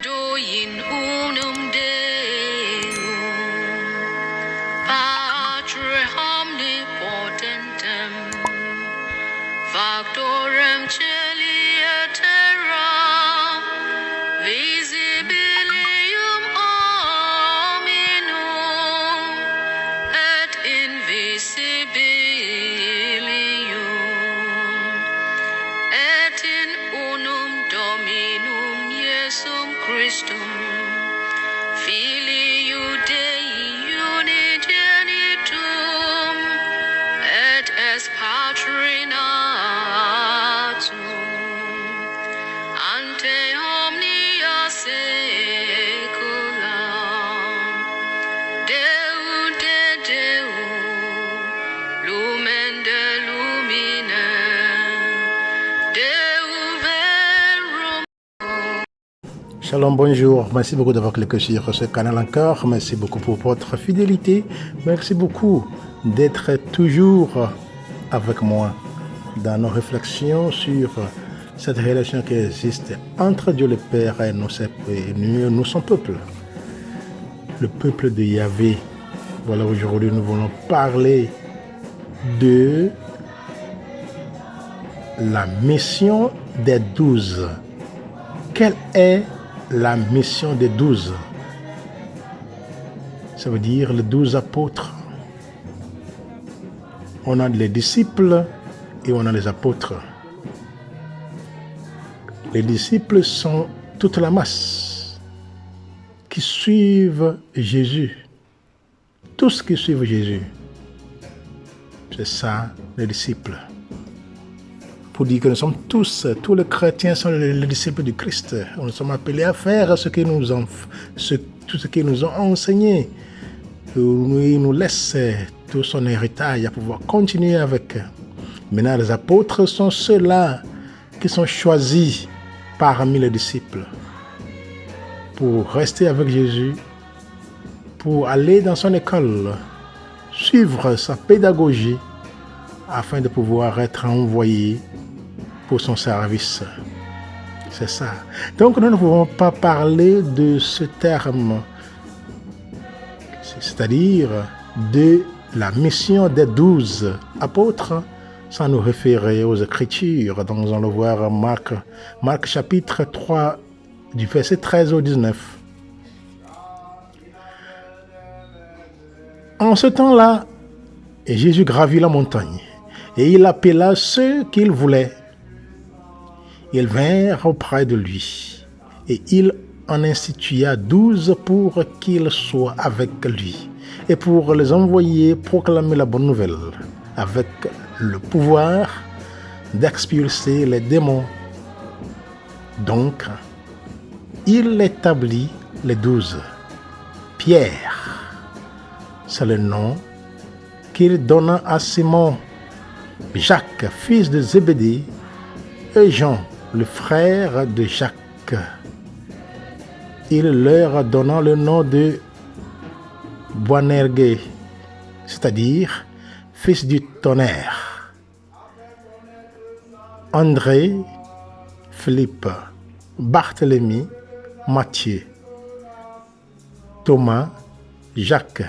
in unum Deum, Patre omnipotentem, factorem celi et terra, visibilium hominum et invisibilium, et in unum Dominum Iesum Christum, Filii Dei unigenitum, et es Patri natum, ante omnia saecula, Deo de Deo, lumen de lumine, Deo verum. Shalom, bonjour. Merci beaucoup d'avoir cliqué sur ce canal encore. Merci beaucoup pour votre fidélité. Merci beaucoup d'être toujours avec moi dans nos réflexions sur cette relation qui existe entre Dieu le Père et nous, son peuple. Le peuple de Yahvé. Voilà, aujourd'hui nous voulons parler de la mission des 12. Quelle est la mission des 12? Ça veut dire les 12 apôtres. On a les disciples et on a les apôtres. Les disciples sont toute la masse qui suivent Jésus. Tous qui suivent Jésus. C'est ça, les disciples. Pour dire que nous sommes tous les chrétiens sont les disciples du Christ. Nous sommes appelés à faire tout ce qu'ils nous ont enseigné. Il nous laisse tout son héritage à pouvoir continuer avec. Maintenant, les apôtres sont ceux-là qui sont choisis parmi les disciples pour rester avec Jésus, pour aller dans son école, suivre sa pédagogie afin de pouvoir être envoyés pour son service. C'est ça. Donc nous ne pouvons pas parler de ce terme, c'est-à-dire de la mission des 12 apôtres, sans nous référer aux Écritures. Donc nous allons voir Marc chapitre 3, du verset 13 au 19. En ce temps-là, Jésus gravit la montagne, et il appela ceux qu'il voulait. Ils vinrent auprès de lui, et il en institua 12 pour qu'ils soient avec lui, et pour les envoyer proclamer la bonne nouvelle, avec le pouvoir d'expulser les démons. Donc, il établit les 12. Pierre, c'est le nom qu'il donna à Simon, Jacques, fils de Zébédée, et Jean, le frère de Jacques. Il leur donna le nom de Boanerges, c'est-à-dire fils du tonnerre. André, Philippe, Barthélemy, Matthieu, Thomas, Jacques,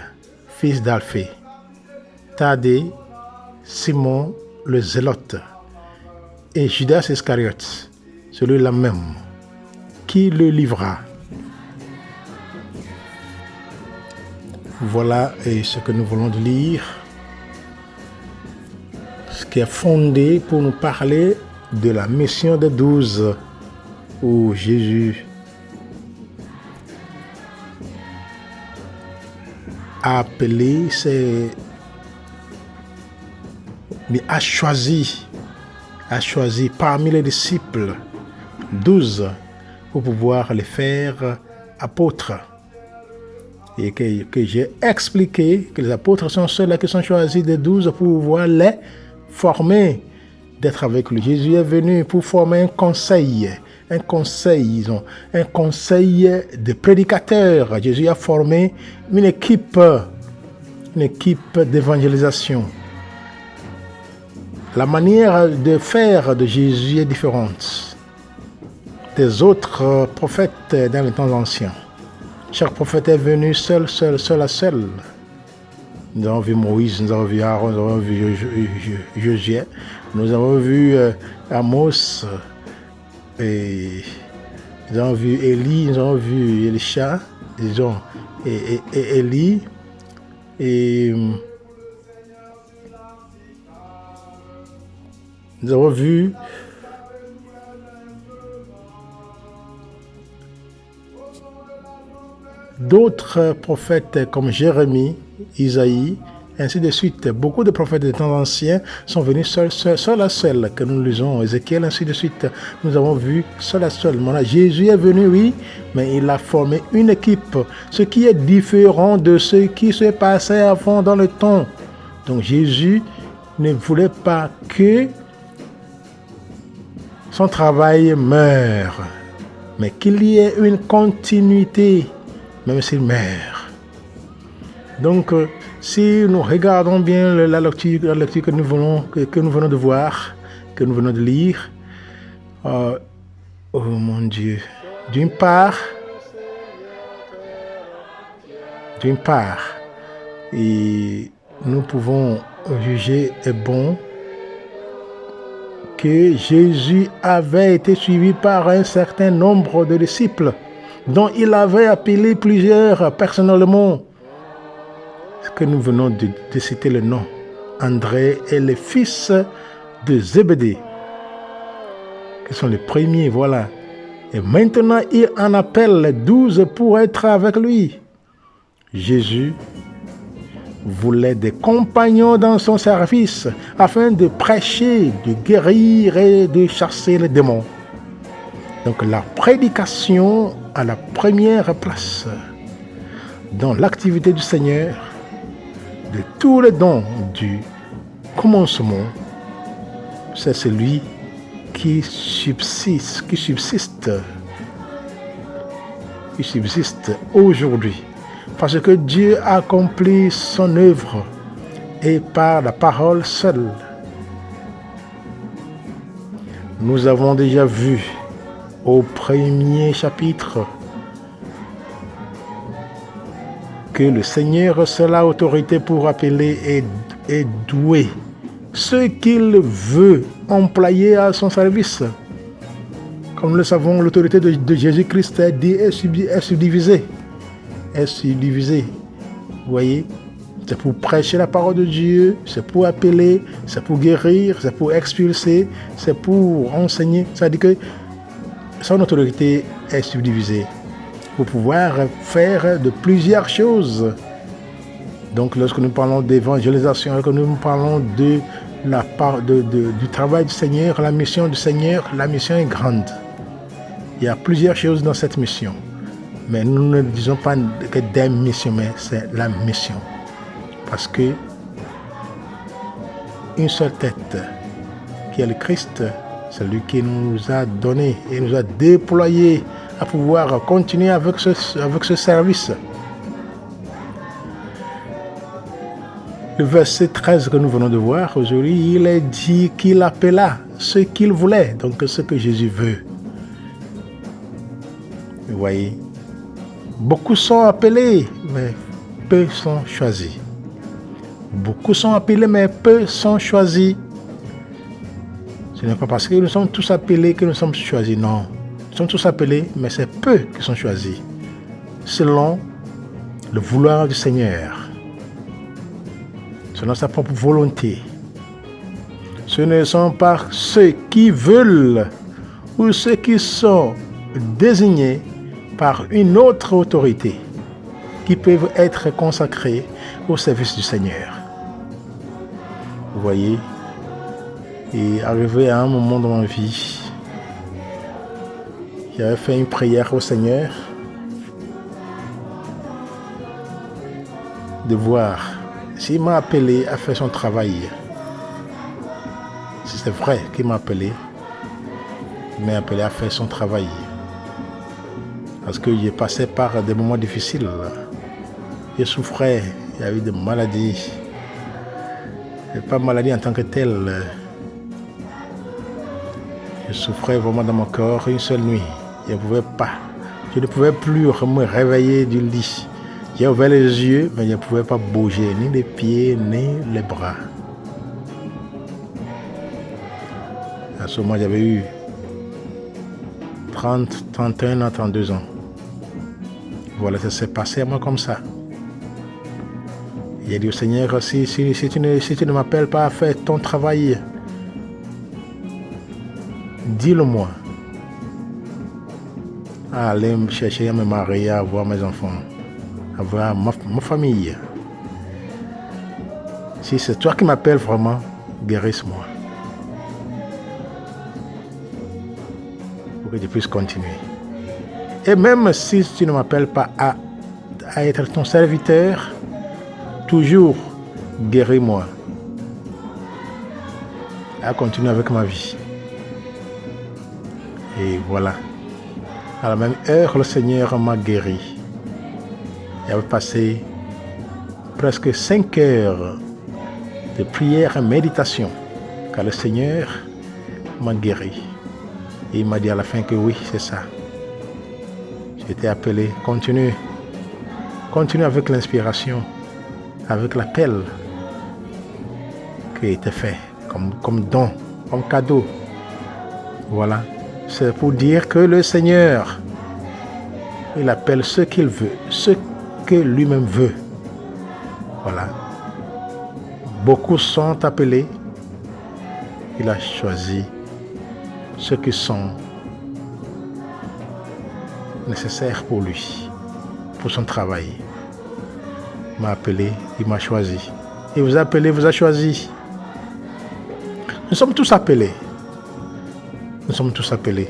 fils d'Alphée, Thaddée, Simon le Zélote, et Judas Iscariote, celui-là même, qui le livra. Voilà ce que nous voulons lire, ce qui est fondé pour nous parler de la mission des 12, où Jésus a appelé, mais a choisi parmi les disciples 12 pour pouvoir les faire apôtres. Et que j'ai expliqué que les apôtres sont ceux-là qui sont choisis des 12 pour pouvoir les former, d'être avec lui. Jésus est venu pour former un conseil de prédicateurs. Jésus a formé une équipe d'évangélisation. La manière de faire de Jésus est différente. des autres prophètes dans les temps anciens. Chaque prophète est venu seul à seul. Nous avons vu Moïse, nous avons vu Aaron, nous avons vu Josué, nous avons vu Amos, et nous avons vu Élie, nous avons vu Elisha, disons, et Élie, et nous avons vu d'autres prophètes comme Jérémie, Isaïe, ainsi de suite. Beaucoup de prophètes des temps anciens sont venus seul à seul, que nous lisons Ézéchiel, ainsi de suite. Nous avons vu seul à seul. Maintenant, Jésus est venu, oui, mais il a formé une équipe, ce qui est différent de ce qui se passait avant dans le temps. Donc Jésus ne voulait pas que son travail meure, mais qu'il y ait une continuité, même s'il meurt. Donc, si nous regardons bien la lecture que nous venons de voir, que nous venons de lire, oh mon Dieu, d'une part, et nous pouvons juger est bon que Jésus avait été suivi par un certain nombre de disciples, dont il avait appelé plusieurs personnellement, que nous venons de citer le nom. André et les fils de Zébédée, qui sont les premiers, voilà. Et maintenant, il en appelle 12 pour être avec lui. Jésus voulait des compagnons dans son service afin de prêcher, de guérir et de chasser les démons. Donc la prédication à la première place dans l'activité du Seigneur, de tous les dons du commencement, c'est celui qui subsiste aujourd'hui. Parce que Dieu accomplit son œuvre et par la parole seule. Nous avons déjà vu au premier chapitre que le Seigneur seul a autorité pour appeler et douer ceux qu'il veut employer à son service. Comme nous le savons, l'autorité de Jésus-Christ est subdivisée. Vous voyez, c'est pour prêcher la parole de Dieu, c'est pour appeler, c'est pour guérir, c'est pour expulser, c'est pour enseigner. C'est-à-dire que son autorité est subdivisée pour pouvoir faire de plusieurs choses. Donc, lorsque nous parlons d'évangélisation, lorsque nous parlons de la part du travail du Seigneur, la mission du Seigneur, la mission est grande. Il y a plusieurs choses dans cette mission. Mais nous ne disons pas que des missions, mais c'est la mission. Parce que une seule tête, qui est le Christ, c'est lui qui nous a donné et nous a déployé à pouvoir continuer avec ce service. Le verset 13 que nous venons de voir aujourd'hui, il est dit qu'il appela ce qu'il voulait, donc ce que Jésus veut. Vous voyez, beaucoup sont appelés, mais peu sont choisis. Beaucoup sont appelés, mais peu sont choisis. Ce n'est pas parce que nous sommes tous appelés que nous sommes choisis, non. Nous sommes tous appelés, mais c'est peu qui sont choisis, selon le vouloir du Seigneur, selon sa propre volonté. Ce ne sont pas ceux qui veulent ou ceux qui sont désignés par une autre autorité qui peuvent être consacrés au service du Seigneur. Vous voyez, et arrivé à un moment dans ma vie, j'avais fait une prière au Seigneur de voir s'il m'a appelé à faire son travail. Si c'est vrai qu'il m'a appelé, il m'a appelé à faire son travail. Parce que j'ai passé par des moments difficiles. Je souffrais, il y a eu des maladies. Et pas maladie en tant que telle. Je souffrais vraiment dans mon corps une seule nuit. Je ne pouvais pas. Je ne pouvais plus me réveiller du lit. J'ai ouvert les yeux, mais je ne pouvais pas bouger, ni les pieds, ni les bras. À ce moment, j'avais eu 30, 31 ans, 32 ans. Voilà, ça s'est passé à moi comme ça. J'ai dit au Seigneur, si tu ne m'appelles pas à faire ton travail, dis-le-moi. À aller me chercher à me marier, à avoir mes enfants, à avoir ma famille. Si c'est toi qui m'appelles vraiment, guérisse-moi. Pour que je puisse continuer. Et même si tu ne m'appelles pas à être ton serviteur, toujours guéris-moi. À continuer avec ma vie. Et voilà. À la même heure, le Seigneur m'a guéri. J'avais passé presque 5 heures de prière et méditation, car le Seigneur m'a guéri. Et il m'a dit à la fin que oui, c'est ça. J'ai été appelé, continue avec l'inspiration, avec l'appel qui a été fait comme don, comme cadeau. Voilà. C'est pour dire que le Seigneur, il appelle ce qu'il veut, ce que lui-même veut. Voilà. Beaucoup sont appelés. Il a choisi ceux qui sont nécessaires pour lui, pour son travail. Il m'a appelé, il m'a choisi. Il vous a appelé, il vous a choisi. Nous sommes tous appelés. Nous sommes tous appelés.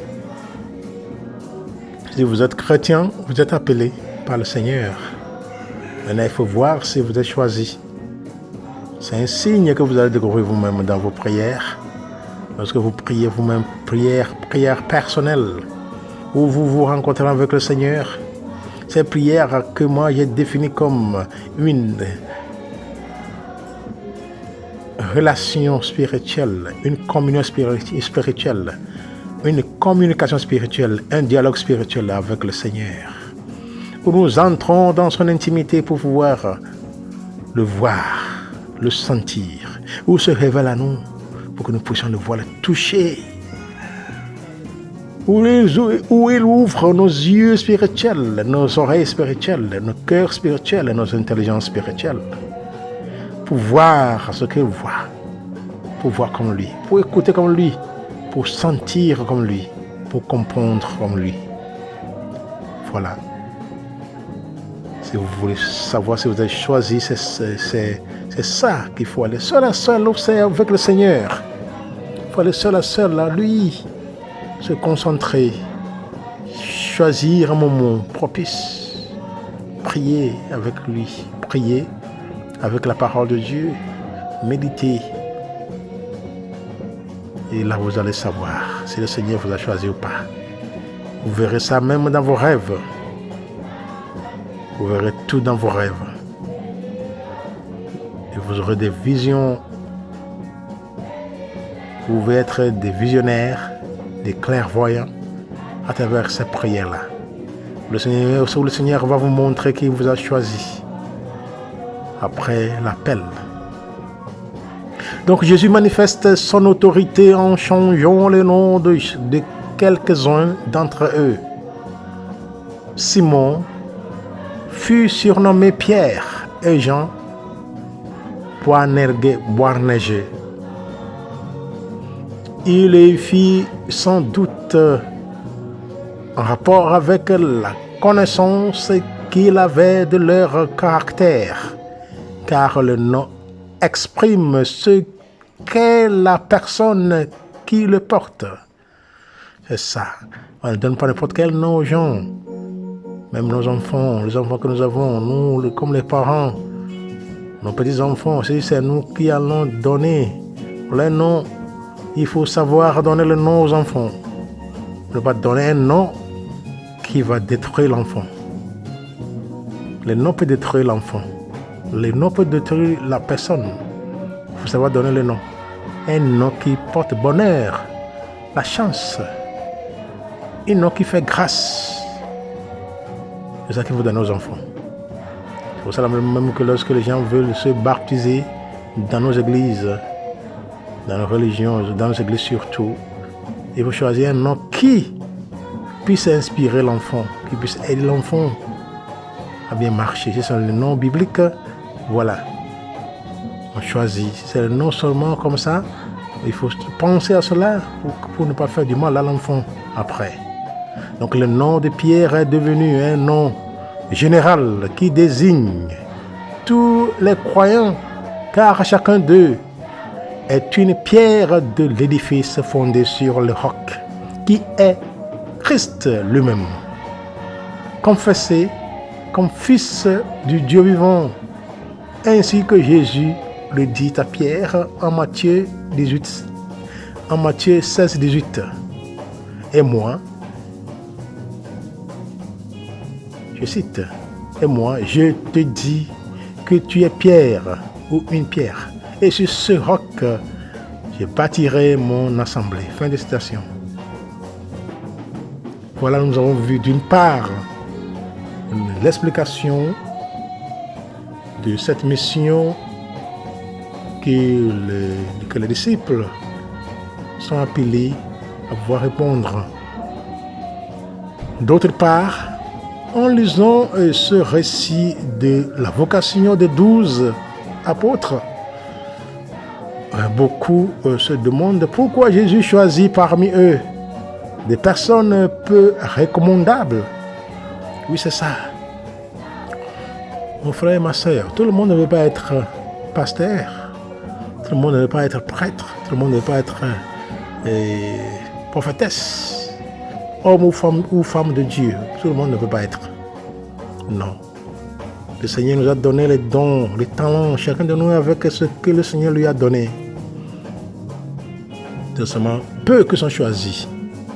Si vous êtes chrétien, vous êtes appelé par le Seigneur. Maintenant, il faut voir si vous êtes choisi. C'est un signe que vous allez découvrir vous-même dans vos prières. Lorsque vous priez vous-même, prière personnelle, où vous vous rencontrez avec le Seigneur. Ces prières que moi j'ai définies comme une relation spirituelle, une communion spirituelle, une communication spirituelle, un dialogue spirituel avec le Seigneur. Où nous entrons dans son intimité pour pouvoir le voir, le sentir, où se révèle à nous pour que nous puissions le voir, le toucher. Où il ouvre nos yeux spirituels, nos oreilles spirituelles, nos cœurs spirituels et nos intelligences spirituelles. Pour voir ce qu'il voit, pour voir comme lui, pour écouter comme lui, pour sentir comme lui, pour comprendre comme lui. Voilà. Si vous voulez savoir si vous êtes choisi, c'est ça qu'il faut aller seul à seul avec le Seigneur. Il faut aller seul à lui, se concentrer, choisir un moment propice, prier avec lui, prier avec la parole de Dieu, méditer. Et là, vous allez savoir si le Seigneur vous a choisi ou pas. Vous verrez ça même dans vos rêves. Vous verrez tout dans vos rêves. Et vous aurez des visions. Vous pouvez être des visionnaires, des clairvoyants à travers ces prières-là. Le Seigneur va vous montrer qu'il vous a choisi après l'appel. Donc Jésus manifeste son autorité en changeant le nom de quelques-uns d'entre eux. Simon fut surnommé Pierre et Jean Boanerges. Il y fit sans doute en rapport avec la connaissance qu'il avait de leur caractère, car le nom exprime ce qu'est la personne qui le porte. C'est ça. On ne donne pas n'importe quel nom aux gens. Même nos enfants, les enfants que nous avons, nous, comme les parents, nos petits-enfants, c'est nous qui allons donner les noms. Il faut savoir donner le nom aux enfants. Ne pas donner un nom qui va détruire l'enfant. Le nom peut détruire l'enfant. Le nom peut détruire la personne. Il faut savoir donner le nom. Un nom qui porte bonheur, la chance. un nom qui fait grâce. C'est ça qu'il faut donner aux enfants. C'est pour ça même que lorsque les gens veulent se baptiser dans nos églises, dans nos religions, dans nos églises surtout, il faut choisir un nom qui puisse inspirer l'enfant, qui puisse aider l'enfant à bien marcher. Si c'est le nom biblique, voilà. On choisit. Si c'est le nom seulement comme ça, il faut penser à cela pour ne pas faire du mal à l'enfant après. Donc le nom de Pierre est devenu un nom général qui désigne tous les croyants, car chacun d'eux est une pierre de l'édifice fondé sur le roc, qui est Christ lui-même, confessé comme fils du Dieu vivant, ainsi que Jésus le dit à Pierre en Matthieu 16, 18. Et moi, je cite, et moi, je te dis que tu es Pierre ou une pierre, et sur ce roc, je bâtirai mon assemblée. Fin de citation. Voilà, nous avons vu d'une part l'explication de cette mission que les disciples sont appelés à pouvoir répondre. D'autre part, en lisant ce récit de la vocation des 12 apôtres, beaucoup se demandent pourquoi Jésus choisit parmi eux des personnes peu recommandables. Oui, c'est ça. Mon frère et ma soeur, tout le monde ne veut pas être pasteur, tout le monde ne veut pas être prêtre, tout le monde ne veut pas être prophétesse, homme ou femme de Dieu. Tout le monde ne veut pas être. Non. Le Seigneur nous a donné les dons, les talents, chacun de nous avec ce que le Seigneur lui a donné. C'est seulement peu que sont choisis.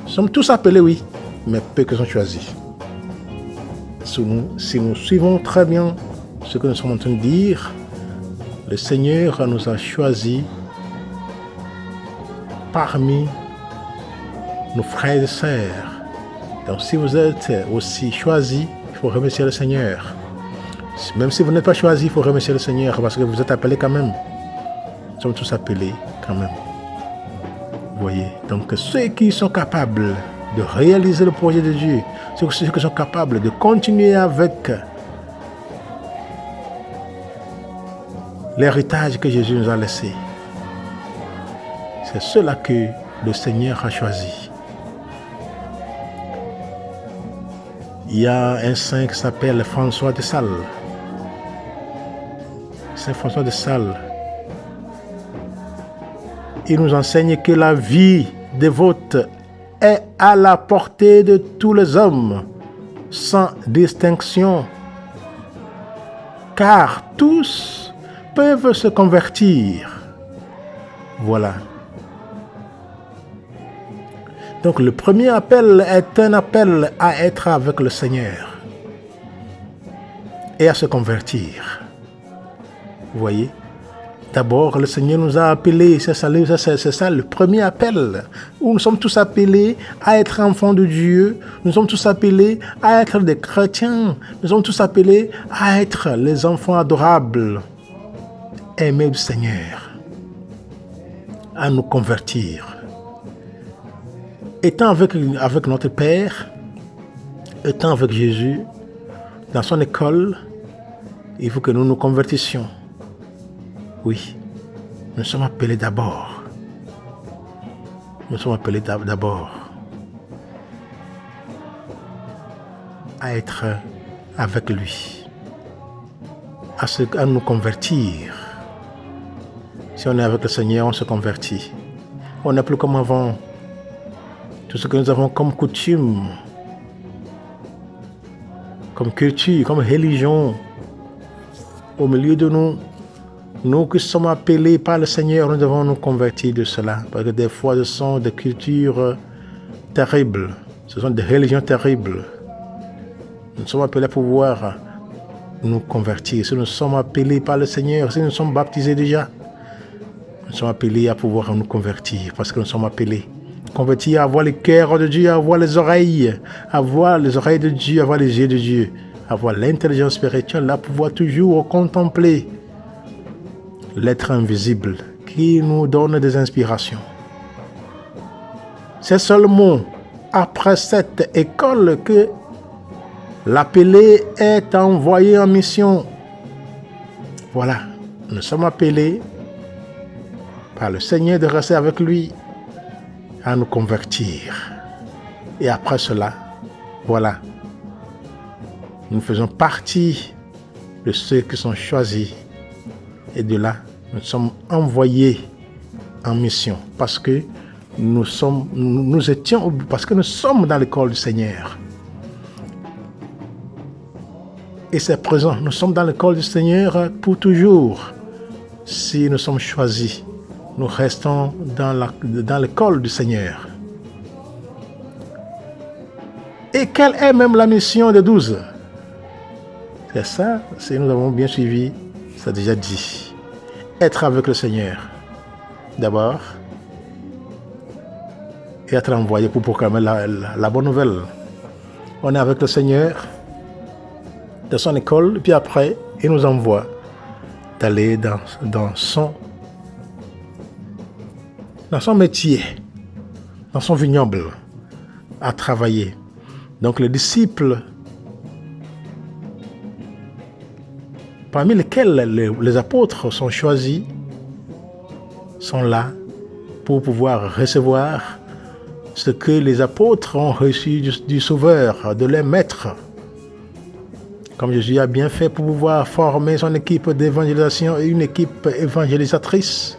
Nous sommes tous appelés, oui, mais peu que sont choisis. Si nous suivons très bien ce que nous sommes en train de dire, le Seigneur nous a choisis parmi nos frères et sœurs. Donc si vous êtes aussi choisis, il faut remercier le Seigneur. Même si vous n'êtes pas choisis, il faut remercier le Seigneur parce que vous êtes appelés quand même. Nous sommes tous appelés quand même. Vous voyez, donc ceux qui sont capables de réaliser le projet de Dieu, ceux qui sont capables de continuer avec l'héritage que Jésus nous a laissé, c'est ceux-là que le Seigneur a choisi. Il y a un saint qui s'appelle François de Sales. Saint François de Sales. Il nous enseigne que la vie dévote est à la portée de tous les hommes, sans distinction, car tous peuvent se convertir. Voilà. Donc le premier appel est un appel à être avec le Seigneur et à se convertir. Vous voyez? D'abord, le Seigneur nous a appelés, c'est ça le premier appel, où nous sommes tous appelés à être enfants de Dieu, nous sommes tous appelés à être des chrétiens, nous sommes tous appelés à être les enfants adorables, aimés du Seigneur, à nous convertir. Étant avec notre Père, étant avec Jésus, dans son école, il faut que nous nous convertissions. Oui, nous sommes appelés d'abord. Nous sommes appelés d'abord à être avec lui, à nous convertir. Si on est avec le Seigneur, on se convertit. On n'est plus comme avant. Tout ce que nous avons comme coutume, comme culture, comme religion, au milieu de nous, nous qui sommes appelés par le Seigneur, nous devons nous convertir de cela. Parce que des fois, ce sont des cultures terribles. Ce sont des religions terribles. Nous sommes appelés à pouvoir nous convertir. Si nous sommes appelés par le Seigneur, si nous sommes baptisés déjà, nous sommes appelés à pouvoir nous convertir. Parce que nous sommes appelés convertir, avoir le cœur de Dieu, avoir les oreilles de Dieu, avoir les yeux de Dieu, avoir l'intelligence spirituelle, là, pouvoir toujours contempler l'être invisible qui nous donne des inspirations. C'est seulement après cette école que l'appelé est envoyé en mission. Voilà, nous sommes appelés par le Seigneur de rester avec lui, à nous convertir. Et après cela, voilà, nous faisons partie de ceux qui sont choisis. Et de là, nous sommes envoyés en mission parce que nous sommes dans l'école du Seigneur. Et c'est présent, nous sommes dans l'école du Seigneur pour toujours. Si nous sommes choisis, nous restons dans l'école du Seigneur. Et quelle est même la mission des 12? C'est ça, si nous avons bien suivi, c'est déjà dit. Être avec le Seigneur, d'abord, et être envoyé pour proclamer la bonne nouvelle. On est avec le Seigneur de son école, puis après, il nous envoie d'aller dans son métier, dans son vignoble, à travailler. Donc les disciples, parmi lesquels les apôtres sont choisis, sont là pour pouvoir recevoir ce que les apôtres ont reçu du Sauveur, de leur maître. Comme Jésus a bien fait pour pouvoir former son équipe d'évangélisation et une équipe évangélisatrice,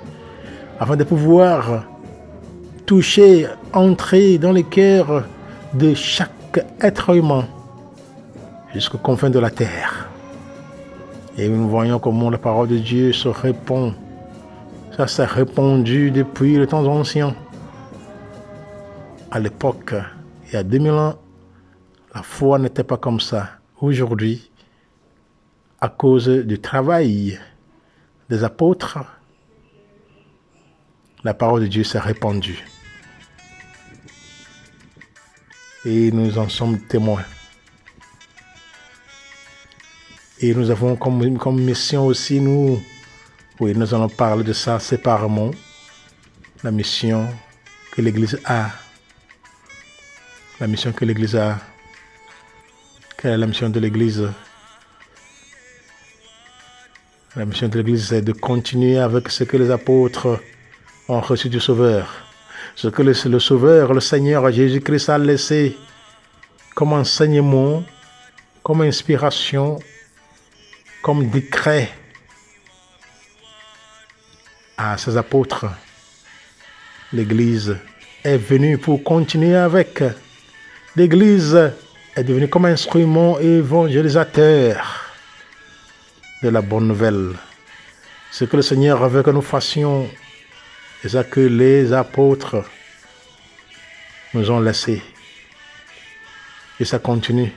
afin de pouvoir toucher, entrer dans les cœurs de chaque être humain jusqu'aux confins de la terre. Et nous voyons comment la parole de Dieu se répand. Ça s'est répandu depuis le temps ancien. À l'époque, il y a 2000 ans, la foi n'était pas comme ça. Aujourd'hui, à cause du travail des apôtres, la parole de Dieu s'est répandue. Et nous en sommes témoins. Et nous avons comme mission aussi, nous allons parler de ça séparément, la mission que l'Église a. La mission que l'Église a. Quelle est la mission de l'Église? La mission de l'Église, c'est de continuer avec ce que les apôtres ont reçu du Sauveur. Ce que le Sauveur, le Seigneur Jésus-Christ a laissé comme enseignement, comme inspiration, comme décret à ses apôtres. L'Église est venue pour continuer avec. L'Église est devenue comme instrument évangélisateur de la bonne nouvelle. Ce que le Seigneur veut que nous fassions, c'est ça que les apôtres nous ont laissé. Et ça continue.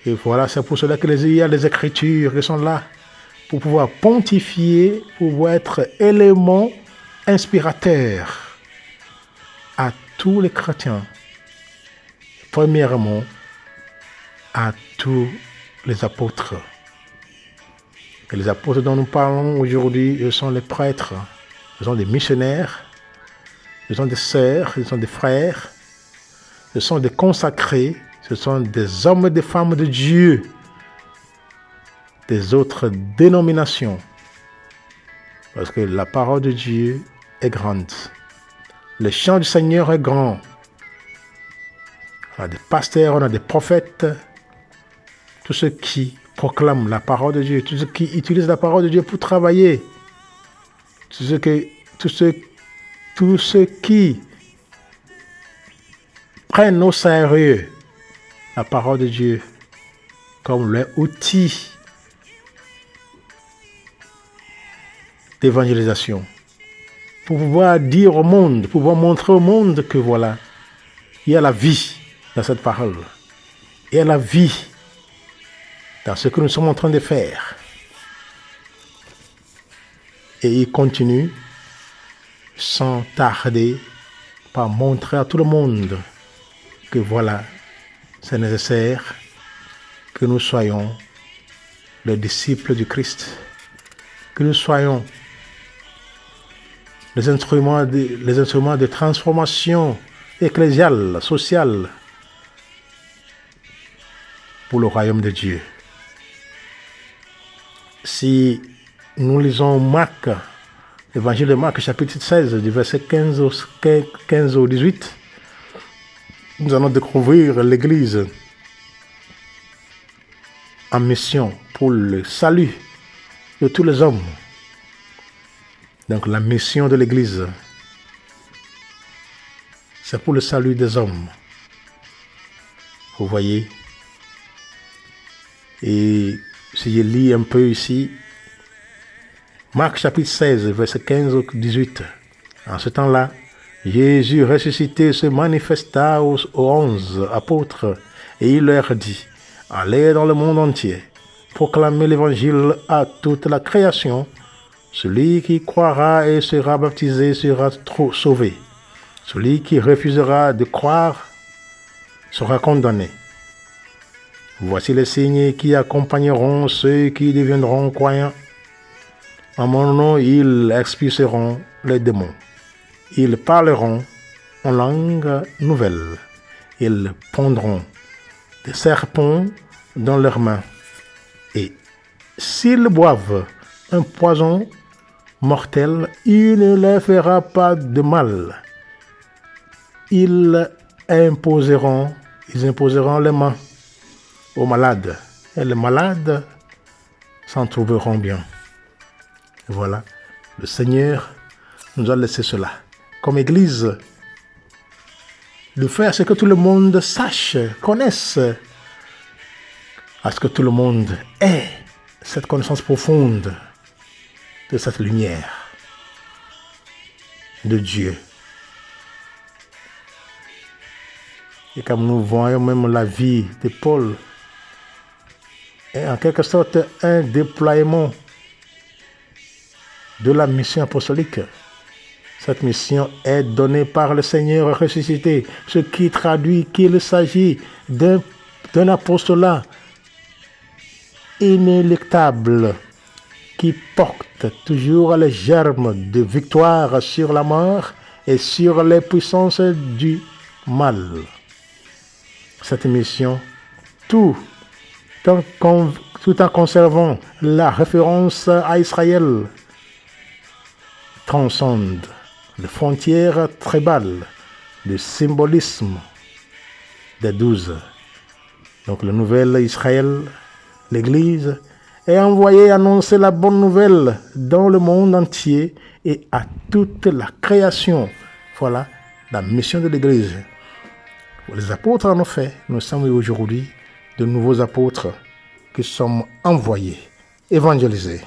Et voilà, c'est pour cela qu'il y a les Écritures qui sont là, pour pouvoir pontifier, pour pouvoir être élément inspirateur à tous les chrétiens. Premièrement, à tous les apôtres. Et les apôtres dont nous parlons aujourd'hui, ce sont les prêtres, ce sont des missionnaires, ce sont des sœurs, ce sont des frères, ce sont des consacrés, ce sont des hommes et des femmes de Dieu, des autres dénominations. Parce que la parole de Dieu est grande. Le chant du Seigneur est grand. On a des pasteurs, on a des prophètes, tous ceux qui proclament la parole de Dieu, tous ceux qui utilisent la parole de Dieu pour travailler, tous ceux qui prennent au sérieux la parole de Dieu comme leur outil d'évangélisation, pour pouvoir dire au monde, pour pouvoir montrer au monde que voilà, il y a la vie dans cette parole, il y a la vie dans ce que nous sommes en train de faire. Et il continue sans tarder par montrer à tout le monde que voilà, c'est nécessaire que nous soyons les disciples du Christ, que nous soyons les instruments de transformation ecclésiale, sociale pour le royaume de Dieu. Si nous lisons Marc, l'évangile de Marc, chapitre 16, du verset 15 au 18, nous allons découvrir l'Église en mission pour le salut de tous les hommes. Donc la mission de l'Église, c'est pour le salut des hommes. Vous voyez? Et si je lis un peu ici, Marc chapitre 16, verset 15 au 18. En ce temps-là, Jésus ressuscité se manifesta aux 11 apôtres et il leur dit, « Allez dans le monde entier, proclamez l'évangile à toute la création. Celui qui croira et sera baptisé sera sauvé. Celui qui refusera de croire sera condamné. Voici les signes qui accompagneront ceux qui deviendront croyants. En mon nom, ils expulseront les démons. Ils parleront en langue nouvelle. Ils prendront des serpents dans leurs mains. Et s'ils boivent un poison mortel, il ne leur fera pas de mal. Ils imposeront les mains aux malades, et les malades s'en trouveront bien. Voilà, le Seigneur nous a laissé cela. Comme Église, de faire ce que tout le monde sache, connaisse, à ce que tout le monde ait cette connaissance profonde de cette lumière de Dieu. Et comme nous voyons même la vie de Paul, est en quelque sorte un déploiement de la mission apostolique. Cette mission est donnée par le Seigneur ressuscité, ce qui traduit qu'il s'agit d'un apostolat inéluctable qui porte toujours les germes de victoire sur la mort et sur les puissances du mal. Cette mission, tout en conservant la référence à Israël, transcende les frontières tribales, le symbolisme des 12. Donc le nouvel Israël, l'Église, est envoyée annoncer la bonne nouvelle dans le monde entier et à toute la création. Voilà la mission de l'Église. Les apôtres en ont fait. Nous sommes aujourd'hui de nouveaux apôtres qui sont envoyés, évangélisés.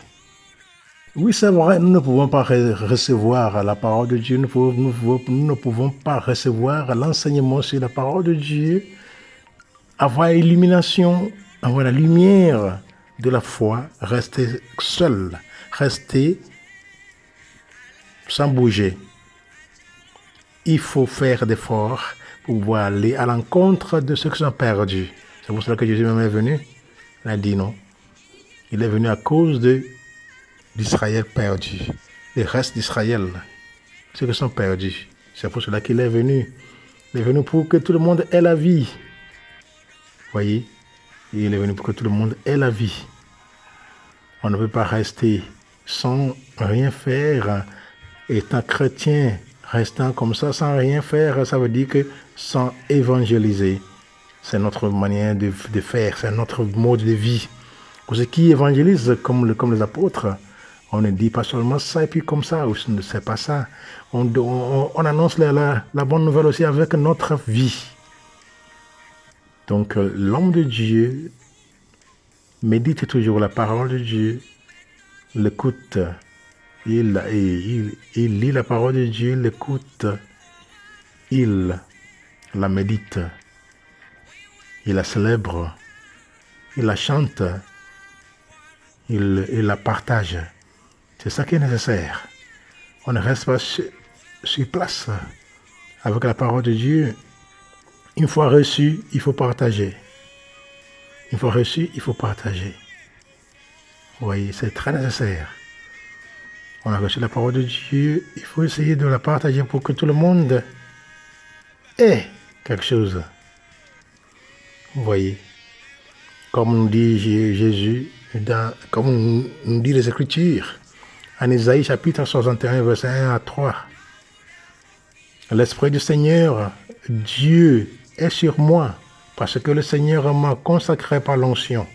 Oui, c'est vrai, nous ne pouvons pas recevoir la parole de Dieu, nous ne pouvons pas recevoir l'enseignement sur la parole de Dieu, avoir l'illumination, avoir la lumière de la foi, rester seul, rester sans bouger. Il faut faire d'efforts pour pouvoir aller à l'encontre de ceux qui sont perdus. C'est pour cela que Jésus même est venu. Il a dit non. Il est venu à cause d'Israël perdu. Les restes d'Israël, ceux qui sont perdus. C'est pour cela qu'il est venu. Il est venu pour que tout le monde ait la vie. Voyez? Il est venu pour que tout le monde ait la vie. On ne peut pas rester sans rien faire, étant chrétien, restant comme ça sans rien faire, ça veut dire que sans évangéliser. C'est notre manière de faire, c'est notre mode de vie. Pour ceux qui évangélisent comme les apôtres, on ne dit pas seulement ça et puis comme ça, c'est pas ça. On annonce la bonne nouvelle aussi avec notre vie. Donc l'homme de Dieu médite toujours la parole de Dieu, l'écoute, il lit la parole de Dieu, l'écoute, il la médite, il la célèbre, il la chante, il la partage. C'est ça qui est nécessaire. On ne reste pas sur place avec la parole de Dieu. Une fois reçu, il faut partager. Une fois reçu, il faut partager. Vous voyez, c'est très nécessaire. On a reçu la parole de Dieu, il faut essayer de la partager pour que tout le monde ait quelque chose. Vous voyez, comme nous dit Jésus, comme nous dit les Écritures, en Isaïe chapitre 61, verset 1 à 3. L'Esprit du Seigneur, Dieu, est sur moi, parce que le Seigneur m'a consacré par l'onction.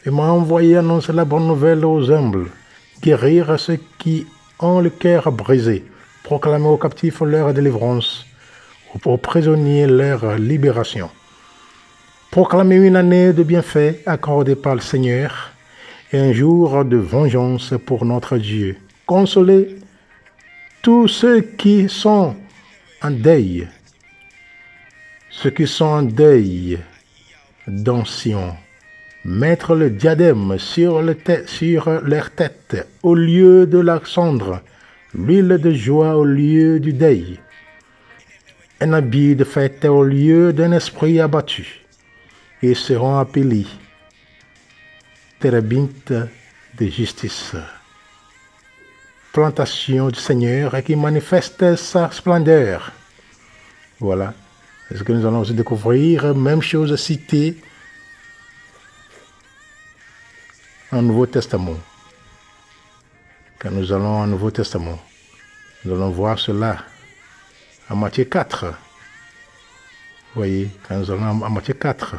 Il m'a envoyé annoncer la bonne nouvelle aux humbles, guérir ceux qui ont le cœur brisé, proclamer aux captifs leur délivrance, aux prisonniers leur libération. Proclamer une année de bienfaits accordée par le Seigneur et un jour de vengeance pour notre Dieu. Consoler tous ceux qui sont en deuil, dans Sion. Mettre le diadème sur leur tête au lieu de la cendre, l'huile de joie au lieu du deuil, un habit de fête au lieu d'un esprit abattu. Ils seront appelés térébintes de justice. Plantation du Seigneur et qui manifeste sa splendeur. Voilà. Est-ce que nous allons aussi découvrir même chose citée en Nouveau Testament. Quand nous allons au Nouveau Testament, nous allons voir cela en Matthieu 4. Vous voyez, quand nous allons en Matthieu 4,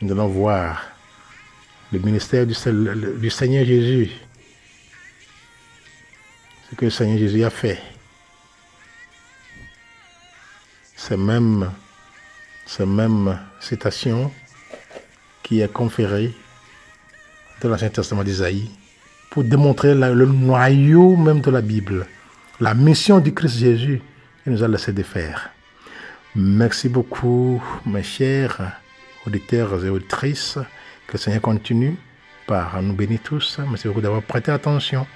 nous allons voir le ministère du Seigneur Jésus. Ce que le Seigneur Jésus a fait. Ces mêmes citations qui est conférée dans l'Ancien Testament d'Isaïe pour démontrer le noyau même de la Bible, la mission du Christ Jésus qu'il nous a laissé de faire. Merci beaucoup, mes chers auditeurs et auditrices. Que le Seigneur continue par nous bénir tous. Merci beaucoup d'avoir prêté attention.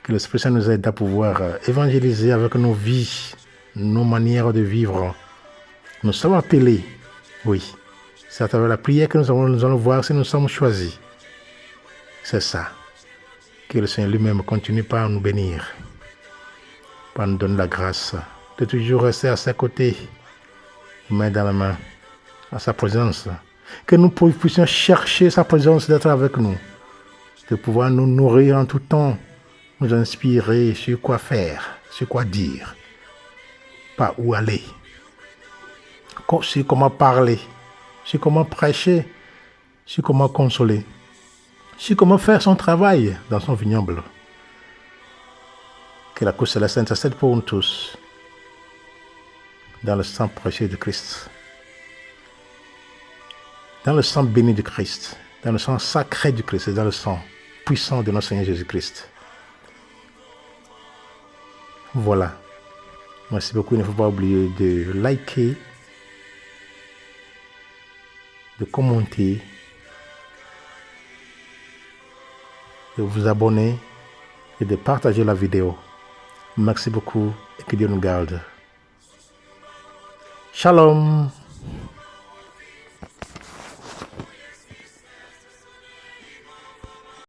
Que l'Esprit Saint nous aide à pouvoir évangéliser avec nos vies, nos manières de vivre. Nous sommes appelés, oui. C'est à travers la prière que nous allons voir si nous sommes choisis. C'est ça. Que le Seigneur lui-même continue par nous bénir, par nous donner la grâce de toujours rester à ses côtés, main dans la main, à sa présence. Que nous puissions chercher sa présence d'être avec nous, de pouvoir nous nourrir en tout temps, nous inspirer sur quoi faire, sur quoi dire, pas où aller, sur comment parler, sur comment prêcher, sur comment consoler, sur comment faire son travail dans son vignoble. Que la cour céleste intercède pour nous tous, dans le sang précieux de Christ, dans le sang béni de Christ, dans le sang sacré du Christ et dans le sang puissant de notre Seigneur Jésus-Christ. Voilà. Merci beaucoup. Il ne faut pas oublier de liker, de commenter, de vous abonner et de partager la vidéo. Merci beaucoup et que Dieu nous garde. Shalom.